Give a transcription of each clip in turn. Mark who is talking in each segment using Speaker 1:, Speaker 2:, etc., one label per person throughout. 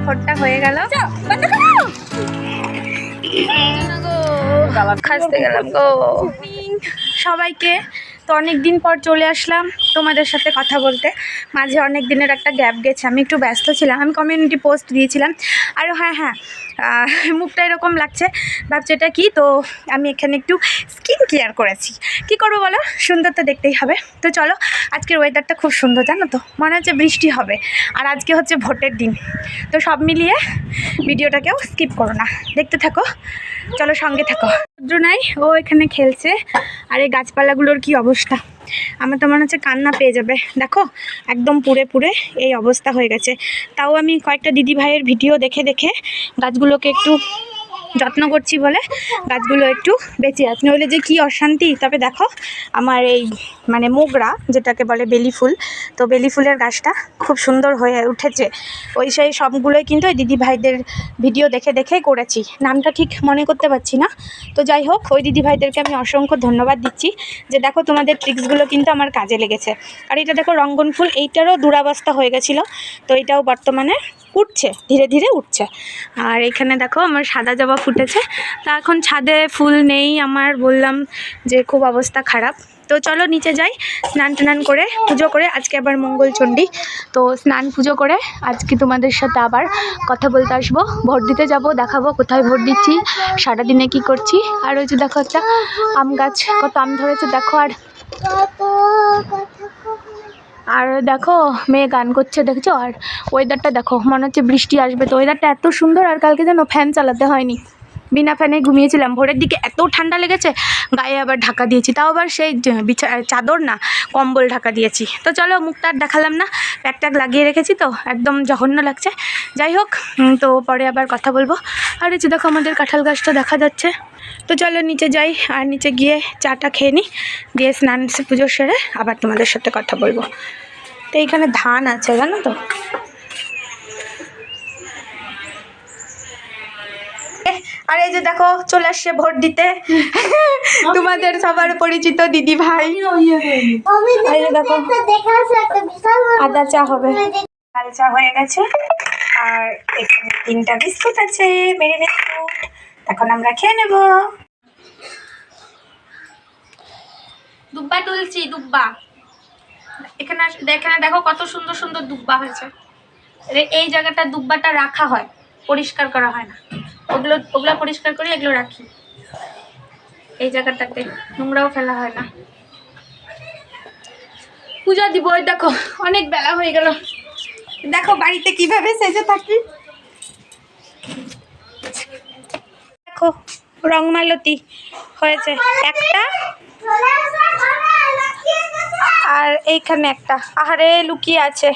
Speaker 1: ভোটটা হয়ে গেল, খাসতে গেলাম গো সবাইকে। তো অনেক দিন পর চলে আসলাম তোমাদের সাথে কথা বলতে। মাঝে অনেক দিনের একটা গ্যাপ গেছে, আমি একটু ব্যস্ত ছিলাম। আমি কমিউনিটি পোস্ট দিয়েছিলাম। আর হ্যাঁ মুখটা এরকম লাগছে, ভাবছি এটা কি। তো আমি এখানে একটু স্কিন কেয়ার করেছি। কি করবো বলো, সুন্দর তো দেখতেই হবে। তো চলো, আজকের ওয়েদারটা খুব সুন্দর, জানো তো, মনে হচ্ছে বৃষ্টি হবে। আর আজকে হচ্ছে ভোটের দিন। তো সব মিলিয়ে ভিডিওটাকেও স্কিপ করো না, দেখতে থাকো, চলো সঙ্গে থাকো। নাই ও এখানে খেলছে, আর এই গাছপালাগুলোর কি অবস্থা, আমার তো মনে হচ্ছে কান্না পেয়ে যাবে। দেখো একদম পুড়ে পুড়ে এই অবস্থা হয়ে গেছে। তাও আমি কয়েকটা দিদি ভাইয়ের ভিডিও দেখে দেখে গাছগুলোকে একটু যত্ন করছি বলে গাছগুলো একটু বেঁচে আছে, নইলে যে কী অশান্তি। তবে দেখো আমার এই মানে মোগরা যেটাকে বলে বেলি ফুল, তো বেলি ফুলের গাছটা খুব সুন্দর হয়ে উঠেছে। ওই সেই সবগুলোই কিন্তু ওই দিদি ভাইদের ভিডিও দেখে দেখেই করেছি, নামটা ঠিক মনে করতে পারছি না। তো যাই হোক, ওই দিদি ভাইদেরকে আমি অসংখ্য ধন্যবাদ দিচ্ছি যে দেখো তোমাদের ট্রিক্সগুলো কিন্তু আমার কাজে লেগেছে। আর এটা দেখো রঙ্গন ফুল, এইটারও দুরাবস্থা হয়ে গেছিলো, তো এটাও বর্তমানে উঠছে, ধীরে ধীরে উঠছে। আর এখানে দেখো আমার সাদা জবা ফুটেছে। তা এখন ছাদে ফুল নেই আমার, বললাম যে খুব অবস্থা খারাপ। তো চলো নিচে যাই, স্নান টান করে পুজো করে, আজকে আবার মঙ্গলচণ্ডী, তো স্নান পুজো করে আজকে তোমাদের সাথে আবার কথা বলতে আসবো। ভোট দিতে যাব, দেখাবো কোথায় ভোট দিচ্ছি, সারাদিনে কি করছি। আর ওই যে দেখো একটা আম গাছ, কত আম ধরেছে দেখো। আর দেখো মেয়ে গান করছে দেখছো। আর ওয়েদারটা দেখো, মনে হচ্ছে বৃষ্টি আসবে। তো ওয়েদারটা এত সুন্দর, আর কালকে যেন ফ্যান চালাতে হয়নি, বিনা ফ্যানে ঘুমিয়েছিলাম। ভোরের দিকে এত ঠান্ডা লেগেছে, গায়ে আবার ঢাকা দিয়েছি, তাও আবার সেই চাদর না, কম্বল ঢাকা দিয়েছি। তো চলো, মুখটা আর দেখালাম না, প্যাক ট্যাক লাগিয়ে রেখেছি, তো একদম জঘন্য লাগছে। যাই হোক, তো পরে আবার কথা বলবো। আর এই যে দেখো আমাদের কাঁঠাল গাছটা দেখা যাচ্ছে। তো চলো নিচে যাই, আর নিচে গিয়ে চাটা খেয়ে নিই, দিয়ে স্নান পুজো সেরে আবার তোমাদের সাথে কথা বলবো। তো এইখানে ধান আছে জানো তো। আর এই যে দেখো চলে আসছে ভোট দিতে তোমাদের সবার পরিচিত দিদি ভাই। দেখো আদা চা হবে, লাল চা হয়ে গেছে, আর এখানে 3টা বিস্কুট আছে, মেরি বিস্কুট। এখন আমরা খেয়ে নেব। দুব্বা তুলছি, দুব্বা। এখানে দেখো কত সুন্দর সুন্দর দুব্বা হয়েছে। এই জায়গাটা দুব্বাটা রাখা হয়, পরিষ্কার করা হয় না। ওগুলো পরিষ্কার করে এগুলো রাখি। এই জায়গাটাতে নোংরাও ফেলা হয় না। পূজা দিব, ওই দেখো অনেক বেলা হয়ে গেল। দেখো বাড়িতে কিভাবে সেজে থাকি। দেখো রংমালতি হয়েছে একটা, আর এইখানে একটা আহারে লুকিয়ে আছে।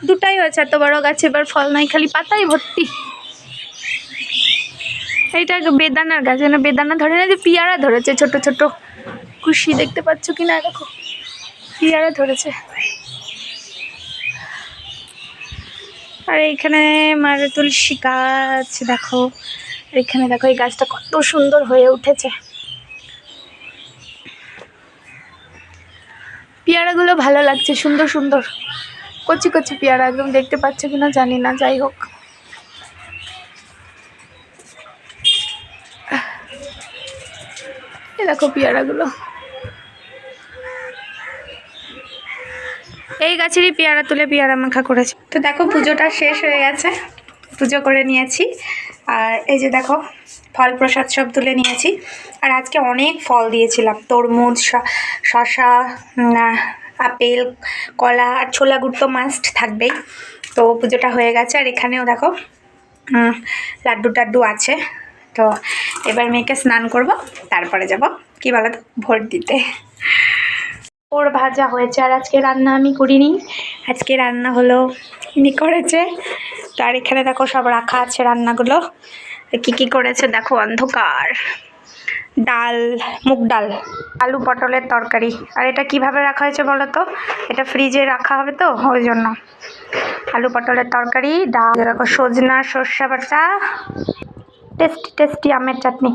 Speaker 1: দুটাই হয়েছে, এত বড় গাছে এবার ফল নাই, খালি পাতাই ভর্তি। এইটা বেদানার গাছ, মানে বেদানা ধরে না, যে পিয়ারা ধরেছে ছোট ছোট খুশি, দেখতে পাচ্ছ কিনা দেখো, পিয়ারা ধরেছে। আর এইখানে আমার তুলসী গাছ দেখো, এখানে দেখো এই গাছটা কত সুন্দর হয়ে উঠেছে। পেয়ারাগুলো ভালো লাগছে, সুন্দর সুন্দর কচি কচি পেয়ারা, একদম দেখতে পাচ্ছ কিনা জানি না। যাই হোক, এই দেখো পেয়ারাগুলো, এই গাছেরই পেয়ারা তুলে পেয়ারা মাখা করেছে। তো দেখো পুজোটা শেষ হয়ে গেছে, পুজো করে নিয়েছি। আর এই যে দেখো ফল প্রসাদ সব তুলে নিয়েছি। আর আজকে অনেক ফল দিয়েছিলাম, তরমুজ, শশা, আপেল, কলা, আর ছোলা গুড় তো মাস্ট থাকবেই। তো পুজোটা হয়ে গেছে। আর এখানেও দেখো লাড্ডু টাড্ডু আছে। তো এবার মেয়েকে স্নান করব, তারপরে যাব কি বলো তো, ভোট দিতে। ওর ভাজা হয়েছে, আর আজকে রান্না আমি করিনি, আজকে রান্না হলো ইনি করেছে। তো আর এখানে দেখো সব রাখা আছে রান্নাগুলো, কি কি করেছে দেখো। অন্ধকার, ডাল, মুগ ডাল, আলু পটলের তরকারি। আর এটা কিভাবে রাখা হয়েছে বলো তো, এটা ফ্রিজে রাখা হবে তো ওই জন্য। আলু পটলের তরকারি, ডাল, দেখো সজনা, সর্ষে বাটা, টেস্টি টেস্টি আমের চাটনি।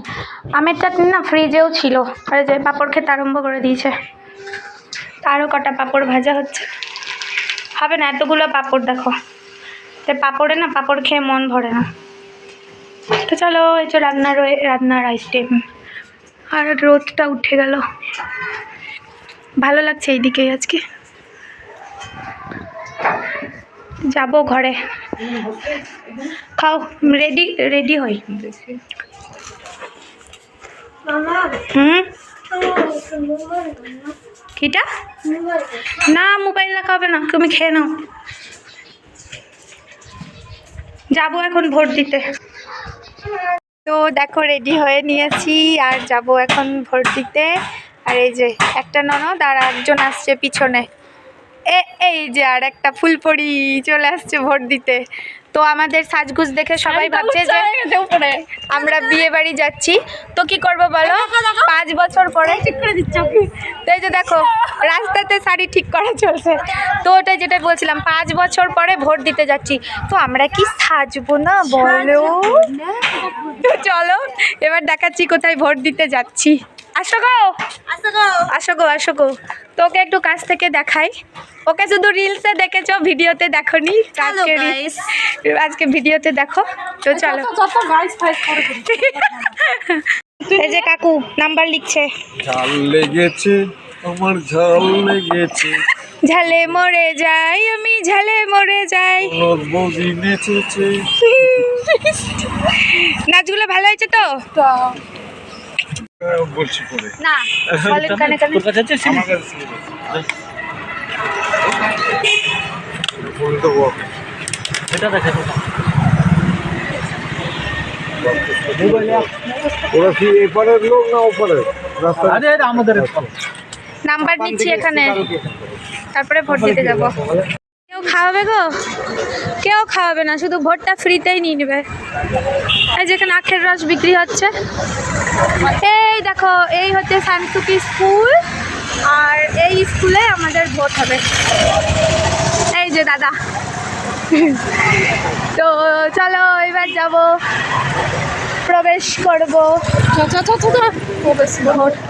Speaker 1: আমের চাটনি না ফ্রিজেও ছিল, আর যে পাঁপড় খেতে আরম্ভ করে দিয়েছে। আরও কটা পাঁপড় ভাজা হচ্ছে, হবে না এতগুলো পাঁপড় দেখো। পাঁপড়ে না, পাঁপড় খেয়ে মন ভরে না। তো চলো, এই যে রান্নার আইটেম। আর রোদটা উঠে গেল, ভালো লাগছে এইদিকে। আজকে যাব ঘরে। খাও, রেডি হই। কিটা না, মোবাইল রাখা হবে না, তুমি খেয়ে নাও। যাবো এখন ভোট দিতে। তো দেখো রেডি হয়ে নিয়েছি আর যাব এখন ভোট দিতে। আর এই যে একটা ননদ আর একজন আসছে পিছনে, এই যে আর একটা ফুলপরি চলে আসছে ভোট দিতে। তো আমাদের সাজগুজ দেখে সবাই ভাবছে যে আমরা বিয়ে বাড়ি যাচ্ছি। তো কি করবো বলো, 5 বছর পরে ঠিক করে দিচ্ছ। তো এই যে দেখো রাস্তাতে শাড়ি ঠিক করা চলছে। তো ওটাই যেটা বলছিলাম, 5 বছর পরে ভোট দিতে যাচ্ছি। তো আমরা কি সাজবো না বলো? তো চলো এবার দেখাচ্ছি কোথায় ভোট দিতে যাচ্ছি। আসো গো, আসো গো, আসো গো। তো ওকে একটু কাছ থেকে দেখাই। ওকে শুধু রিলসে দেখেছো, ভিডিওতে দেখোনি। আজকে ভিডিওতে দেখো। তো চলো, এই যে কাকু নাম্বার লিখছে।
Speaker 2: ঝাল লেগেছে আমার, ঝাল লেগেছে,
Speaker 1: ঝালে মরে যাই আমি, ঝালে মরে যাই।
Speaker 2: বৌদি নেচেছে।
Speaker 1: নাচগুলো ভালো হয়েছে তো?
Speaker 2: বলছি পরে
Speaker 1: না বলেন কানে কানে।
Speaker 2: আমার কাছে বলে দেবো। এটা দেখে ওরা কি এপারের লোক না ওপারের রাস্তা? আমাদের
Speaker 1: নাম্বার নিচ্ছি এখানে, তারপরে ভোট দিতে যাব। কেউ খাওয়াবে গো? কেউ খাওয়াবে না, শুধু ভোটটা ফ্রিতেই নিয়ে নেবে। এই যেখানে আখের রস বিক্রি হচ্ছে। এই দেখো, এই হচ্ছে শামসুকি স্কুল, আর এই স্কুলে আমাদের ভোট হবে। এই যে দাদা। তো চলো এবার যাব, প্রবেশ করবো।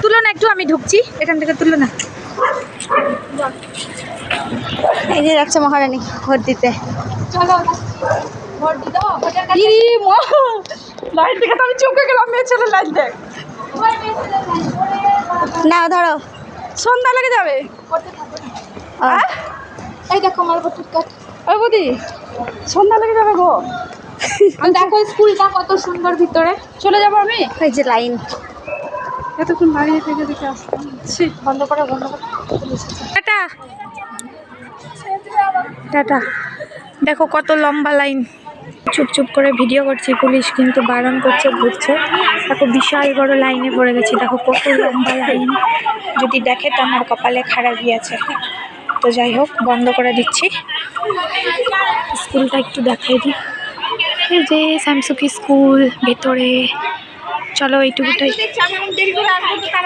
Speaker 1: তুলো না একটু, আমি ঢুকছি এখান থেকে, তুলো না। এই যে যাচ্ছে মহারানী ভোট দিতে। চলো ভোট দিতে। লাইন দেখে তো আমি চমকে গেলাম। মেয়ে ছেলে লাইন দেখ না, ধরো সন্ধ্যা লেগে যাবে। এই দেখো আমার ভোটার কার্ড। ওই বৌদি, সন্ধ্যা লেগে যাবে গো। দেখো স্কুলটা কত সুন্দর, ভিতরে চলে যাবো আমি। এই যে লাইন, এতক্ষণ দাঁড়িয়ে থেকে দেখে আসলাম। বন্ধ করো, বন্ধ করো। Tata tata. দেখো কত লম্বা লাইন। চুপ চুপ করে ভিডিও করছি, পুলিশ কিন্তু বারণ করছে, ঘুরছে। দেখো বিশাল বড় লাইনে পড়ে গেছি, দেখো কত লম্বা লাইন। যদি দেখে তো আমার কপালে খারাপ গিয়েছে। তো যাই হোক, বন্ধ করে দিচ্ছি। স্কুলটা একটু দেখাই দিই। এই যে শামসুকি স্কুল ভেতরে। চলো এইটুকুটাই।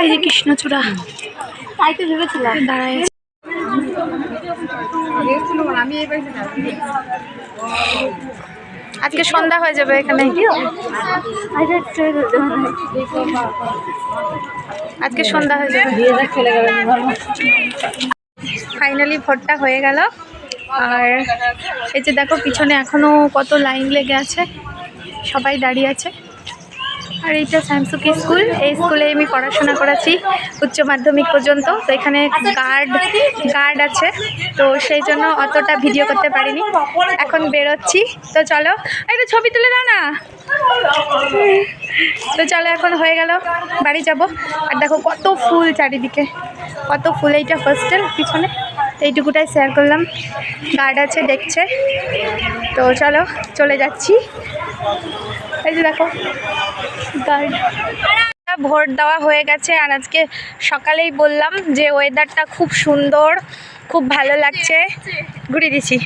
Speaker 1: এই যে কৃষ্ণচূড়া দাঁড়ায় আছে। আজকে সন্ধ্যা হয়ে যাবে এখানে। আজকে সন্ধ্যা হয়ে যাবে। ফাইনালি ভোটটা হয়ে গেল। আর এই যে দেখো পিছনে এখনো কত লাইন লেগে আছে, সবাই দাঁড়িয়ে আছে। আর এইটা শামসুকি স্কুল। এই স্কুলে আমি পড়াশোনা করেছি উচ্চ মাধ্যমিক পর্যন্ত। তো এখানে গার্ড আছে, তো সেই জন্য অতটা ভিডিও করতে পারিনি। এখন বেরোচ্ছি। তো চলো একটু ছবি তুলে দাও না। তো চলো, এখন হয়ে গেল, বাড়ি যাব। আর দেখো কত ফুল চারিদিকে, কত ফুল। এইটা হোস্টেল পিছনে, এইটুকুটাই শেয়ার করলাম। গার্ড আছে, দেখছে। তো চলো চলে যাচ্ছি। এই যে দেখো গার্ড। ভোট দেওয়া হয়ে গেছে। আর আজকে সকালেই বললাম যে ওয়েদারটা খুব সুন্দর, খুব ভালো লাগছে। ঘুরিয়ে দিছি।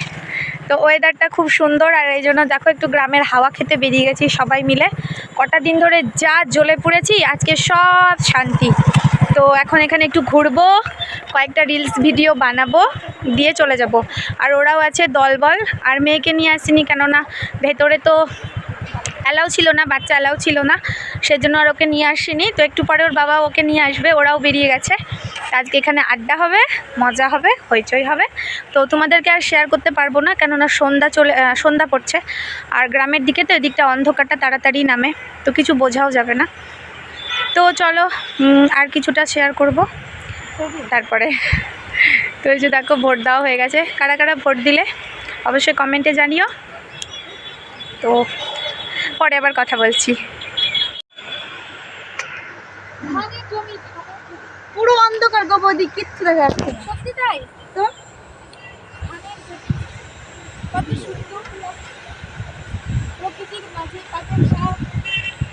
Speaker 1: তো ওয়েদারটা খুব সুন্দর, আর এই জন্য দেখো একটু গ্রামের হাওয়া খেতে বেরিয়ে গেছি সবাই মিলে। কটা দিন ধরে যা জ্বলে পড়েছি, আজকে সব শান্তি। তো এখন এখানে একটু ঘুরবো, কয়েকটা রিলস ভিডিও বানাবো, দিয়ে চলে যাব। আর ওরাও আছে দলবল। আর মেয়েকে নিয়ে আসিনি, কেননা ভেতরে তো অ্যালাউ ছিল না, বাচ্চা অ্যালাউ ছিল না, সেজন্য আর ওকে নিয়ে আসিনি। তো একটু পরে ওর বাবা ওকে নিয়ে আসবে, ওরাও বেরিয়ে গেছে। আজকে এখানে আড্ডা হবে, মজা হবে, হইচই হবে। তো তোমাদেরকে আর শেয়ার করতে পারবো না, কেননা সন্ধ্যা পড়ছে, আর গ্রামের দিকে তো এদিকটা অন্ধকারটা তাড়াতাড়ি নামে, তো কিছু বোঝাও যাবে না। তো চলো আর কিছুটা শেয়ার করব তারপরে। তো এই যে দেখো ভোট দেওয়া হয়ে গেছে, কারা কারা ভোট দিলে অবশ্যই কমেন্টে জানিও। তো পরে আবার কথা বলছি।
Speaker 3: পুরো অন্ধকার গো বৌদি, কিচ্ছু দেখা যাচ্ছে না। সত্যি তাই তো, কত সুন্দর প্রকৃতির মাঝে পাতার সাপ।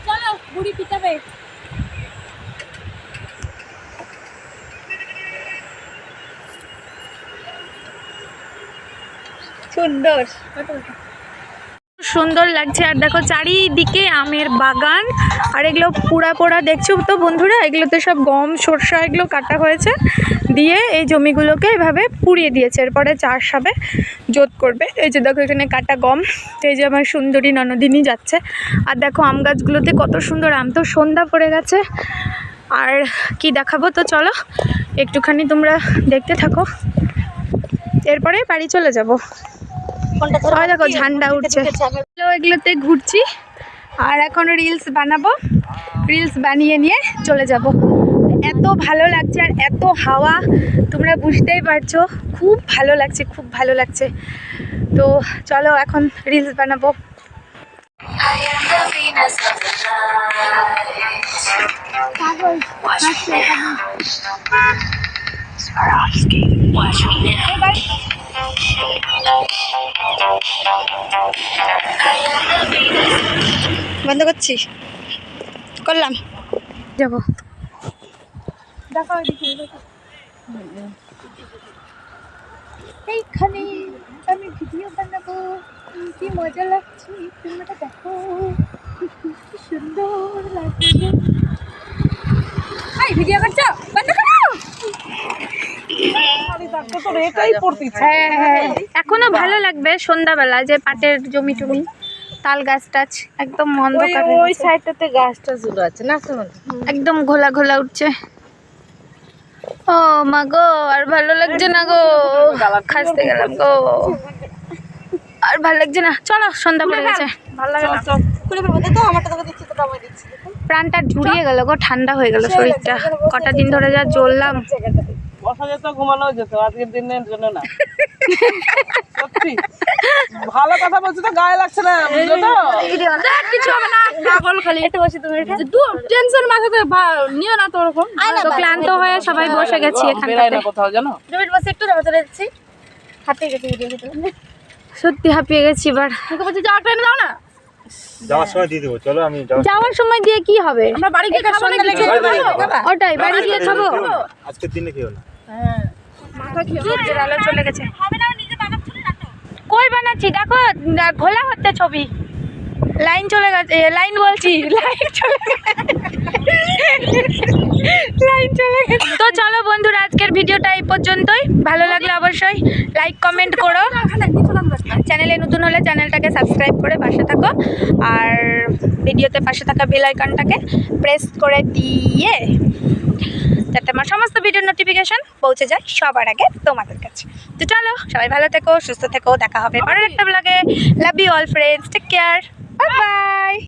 Speaker 3: চলো বুড়ি পিটাবে।
Speaker 1: সুন্দর, সুন্দর লাগছে। আর দেখো চারিদিকে আমের বাগান, আর এগুলো পোড়া পোড়া দেখছো তো বন্ধুরা, এগুলোতে সব গম সরষা এগুলো কাটা হয়েছে, দিয়ে এই জমিগুলোকে এভাবে পুড়িয়ে দিয়েছে। এরপরে চাষ হবে, জোত করবে। এই যে দেখো এখানে কাটা গম। তো এই যে আমার সুন্দরী ননদিনী যাচ্ছে। আর দেখো আম গাছগুলোতে কত সুন্দর আম। তো সন্ধ্যা পড়ে গেছে, আর কি দেখাবো, তো চলো একটুখানি তোমরা দেখতে থাকো, এরপরে বাড়ি চলে যাবো। দেখো ঝান্ডা উঠছে, এগুলোতে ঘুরছি, আর এখন রিলস বানাবো, রিলস বানিয়ে নিয়ে চলে যাব। এত ভালো লাগছে আর এত হাওয়া, তোমরা বুঝতেই পারছো, খুব ভালো লাগছে, খুব ভালো লাগছে। তো চলো এখন রিলস বানাবো। বন্ধ করছি, করলাম, যাবো।
Speaker 3: এইখানে আমি ভিডিও বানাবো, কি মজা লাগছে তোমরা দেখো, কি সুন্দর লাগছে। এই ভিডিও করছো, বন্ধ করো।
Speaker 1: হ্যাঁ, এখনো ভালো লাগবে সন্ধ্যাবেলা, যে পাটের জমি টমি, তাল গাছ টাছ একদম অন্ধকার,
Speaker 3: ওই সাইডটাতে গাছটা ঝুলো আছে না,
Speaker 1: একদম ঘোলা ঘোলা উঠছে। ও মা গো, আর ভালো লাগছে না গো, খাসতে গেলাম গো, আর ভালো লাগছে না। চলো সন্ধ্যা পড়ে গেছে, ভালো লাগে না, প্রাণটা জুড়িয়ে গেল গো, ঠান্ডা হয়ে গেল শরীরটা। কটা দিন ধরে যা জ্বললাম।
Speaker 4: বসা যেত, ঘুমানো যেত, আজকের দিনের জন্য না। সত্যি ভালো কথা বলছো তো, গায়ে লাগছে না, বুঝলো তো?
Speaker 1: কিছু হবে না, পাগল খালি একটু বসে তুমি
Speaker 3: টেনশন মাথাতে নিও না তো ওরকম।
Speaker 1: তো ক্লান্ত হয়ে সবাই বসে গেছি
Speaker 4: বেরাই
Speaker 1: এখানটাতে।
Speaker 4: না কোথাও, জানো?
Speaker 3: বসে একটু দাঁড়া চলে যাচ্ছি, হাতে গেছে ভিডিও করতে।
Speaker 1: সত্যি হাঁপিয়ে গেছি এবার।
Speaker 3: আমাকে বলছি যাও, ট্রেনে যাও না,
Speaker 2: যাওয়ার সময় দিয়ে দেবো, চলো আমি
Speaker 1: যাওয়ার সময় দিয়ে কি হবে,
Speaker 3: আমরা বাড়ি গিয়ে খাবো না, কিছু
Speaker 1: ওটাই বাড়ি গিয়ে খাবো।
Speaker 2: আজকের দিনে খেও না।
Speaker 1: সূর্যের আলো চলে গেছে। কই বানাচ্ছি দেখো, ঘোলা হচ্ছে ছবি, লাইন চলে গেছে, লাইন বলছি, লাইন চলে গেছে, লাইন চলে গেছে। তো চলো বন্ধুরা, আজকের ভিডিওটা এই পর্যন্তই। ভালো লাগলে অবশ্যই লাইক কমেন্ট করো, চ্যানেলে নতুন হলে চ্যানেলটাকে সাবস্ক্রাইব করে পাশে থাকো, আর ভিডিওতে পাশে থাকা বেল আইকনটাকে প্রেস করে দিয়ে, যাতে আমার সমস্ত ভিডিওর নোটিফিকেশন পৌঁছে যায় সবার আগে তোমাদের কাছে। তো চলো সবাই ভালো থেকো, সুস্থ থেকো, দেখা হবে পরের একটা ব্লগে। Love you all friends, take care, bye by.